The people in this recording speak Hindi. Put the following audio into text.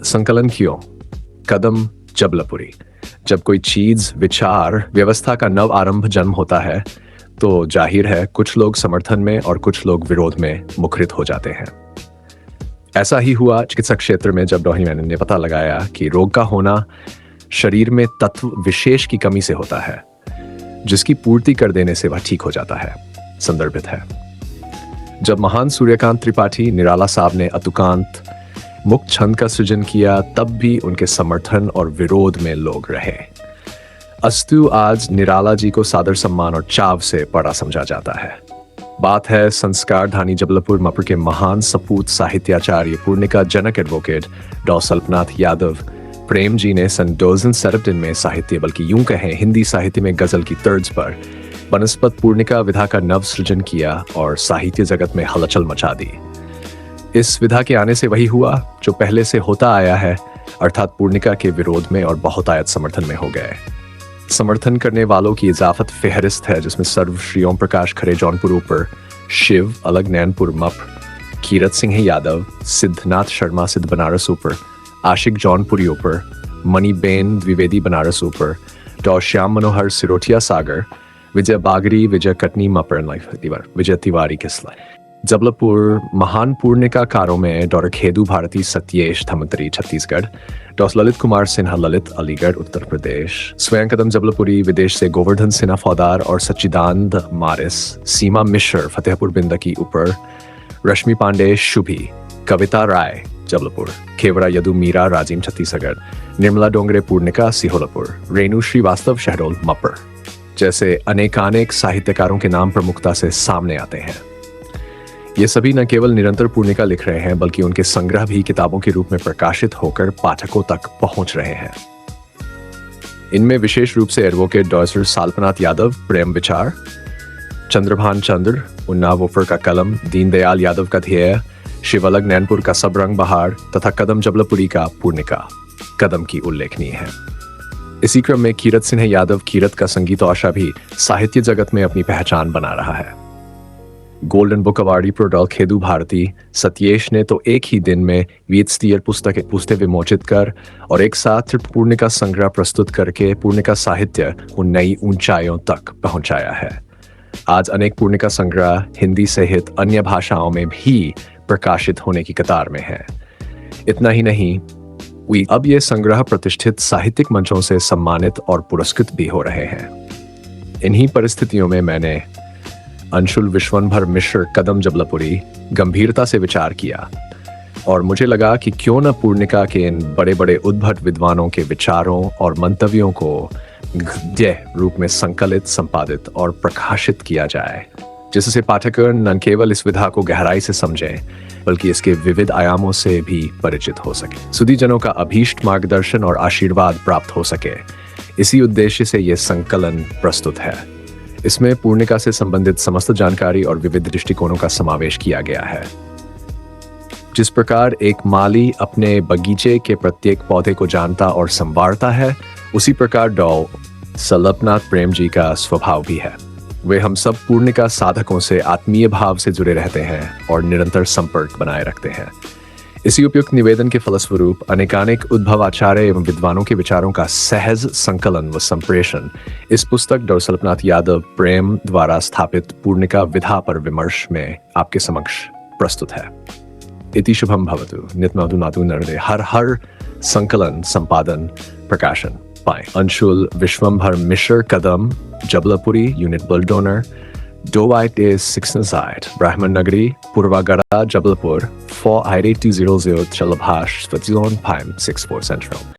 संकलन क्यों? कदम जबलपुरी। जब कोई चीज, विचार, व्यवस्था का नव आरंभ जन्म होता है तो जाहिर है कुछ लोग समर्थन में और कुछ लोग विरोध में मुखरित हो जाते हैं। ऐसा ही हुआ चिकित्सा क्षेत्र में जब डॉनी मैनन ने पता लगाया कि रोग का होना शरीर में तत्व विशेष की कमी से होता है, जिसकी पूर्ति कर देने से वह ठीक हो जाता है। संदर्भित है। जब महान सूर्यकांत त्रिपाठी निराला साहब ने अतुकांत मुक्त छंद का सृजन किया, तब भी उनके समर्थन और विरोध में लोग रहे। अस्तु आज निराला जी को सादर सम्मान और चाव से पढ़ा समझा जाता है। बात है संस्कार धानी जबलपुर मप्र के महान सपूत साहित्याचार्य पूर्णिका जनक एडवोकेट डॉ सल्पनाथ यादव प्रेम जी ने सन 2017 में साहित्य, बल्कि यूं कहें हिंदी साहित्य में गजल की तर्ज पर वनस्पत पूर्णिका विधा का नव सृजन किया और साहित्य जगत में हलचल मचा दी। इस विधा के आने से वही हुआ जो पहले से होता आया है, अर्थात पूर्णिका के विरोध में और बहुतायत समर्थन में हो गए। समर्थन करने वालों की इजाफत फेहरिस्त है, जिसमें सर्वश्री ओम प्रकाश खरे जौनपुर ऊपर, शिव अलग नैनपुर मप्र, कीरत सिंह यादव, सिद्धनाथ शर्मा सिद्ध बनारस ऊपर, आशिक जौनपुरी ऊपर, मणिबेन द्विवेदी बनारस ऊपर, डॉ श्याम मनोहर सिरोठिया सागर, विजय बागरी विजय कटनी मप्र, विजय तिवारी किसला। जबलपुर महान पूर्णिकाकारों में डॉ खेदू भारती सत्येश धमतरी छत्तीसगढ़, डॉ ललित कुमार सिन्हा ललित अलीगढ़ उत्तर प्रदेश, स्वयं कदम जबलपुरी विदेश से गोवर्धन सिन्हा फौदार और सच्चिदानंद मारिस, सीमा मिश्र फतेहपुर बिंदकी ऊपर, रश्मि पांडे शुभी, कविता राय जबलपुर, खेवरा यदु मीरा राजीम छत्तीसगढ़, निर्मला डोंगरे पूर्णिका सिहोलपुर, रेणु श्रीवास्तव शहडोल मप्र जैसे अनेकानेक साहित्यकारों के नाम प्रमुखता से सामने आते हैं। ये सभी न केवल निरंतर पूर्णिका लिख रहे हैं, बल्कि उनके संग्रह भी किताबों के रूप में प्रकाशित होकर पाठकों तक पहुंच रहे हैं। इनमें विशेष रूप से एडवोकेट डॉ साल्पनाथ यादव प्रेम विचार, चंद्रभान चंद्र उन्नाव ऊपर का कलम, दीनदयाल यादव का ध्येय, शिवलग नैनपुर का सब रंग बहार तथा कदम जबलपुरी का पूर्णिका कदम की उल्लेखनीय है। इसी क्रम में कीरत सिन्हा यादव कीरत का संगीतौशा भी साहित्य जगत में अपनी पहचान बना रहा है। Golden book awardee pro Khedu Bharti Satyesh ने तो एक ही दिन में 20 पुस्तकें विमोचित कर और एक साथ पूर्णिका संग्रह प्रस्तुत करके पूर्णिका साहित्य को नई ऊंचाइयों तक पहुंचाया है। आज अनेक पूर्णिका संग्रह हिंदी सहित अन्य भाषाओं में भी प्रकाशित होने की कतार में है। इतना ही नहीं, अब ये संग्रह प्रतिष्ठित साहित्यिक मंचों से सम्मानित और पुरस्कृत भी हो रहे हैं। इन्हीं परिस्थितियों में मैंने अंशुल विश्वंभर मिश्र कदम जबलपुरी गंभीरता से विचार किया और मुझे लगा कि क्यों न पूर्णिका के इन बड़े बड़े उद्भट विद्वानों के विचारों और मंतव्यों को गद्य रूप में संकलित, संपादित और प्रकाशित किया जाए, जिससे पाठकगण न केवल इस विधा को गहराई से समझें बल्कि इसके विविध आयामों से भी परिचित हो सके, सुधीजनों का अभीष्ट मार्गदर्शन और आशीर्वाद प्राप्त हो सके। इसी उद्देश्य से यह संकलन प्रस्तुत है। इसमें पूर्णिका से संबंधित समस्त जानकारी और विविध दृष्टिकोणों का समावेश किया गया है। जिस प्रकार एक माली अपने बगीचे के प्रत्येक पौधे को जानता और संवारता है, उसी प्रकार डॉ सल्पनाथ प्रेम जी का स्वभाव भी है। वे हम सब पूर्णिका साधकों से आत्मीय भाव से जुड़े रहते हैं और निरंतर संपर्क बनाए रखते हैं। इसी उपयुक्त निवेदन के फलस्वरूप अनेकानेक उद्भव आचार्य एवं विद्वानों के विचारों का सहज संकलन व संप्रेषण इस पुस्तक डॉ सल्पनाथ यादव प्रेम द्वारा स्थापित पूर्णिका विधा पर विमर्श में आपके समक्ष प्रस्तुत है। इति शुभम भवतु। नित्य नातु नरदे। हर हर संकलन संपादन प्रकाशन पाए। अंशुल विश्वंभर मिश्र कदम जबलपुरी यूनिट बल डोनर 2886 ब्राह्मण नगरी पूर्वागढ़ जबलपुर 48200 Chalabhash Switzerland 564 Central।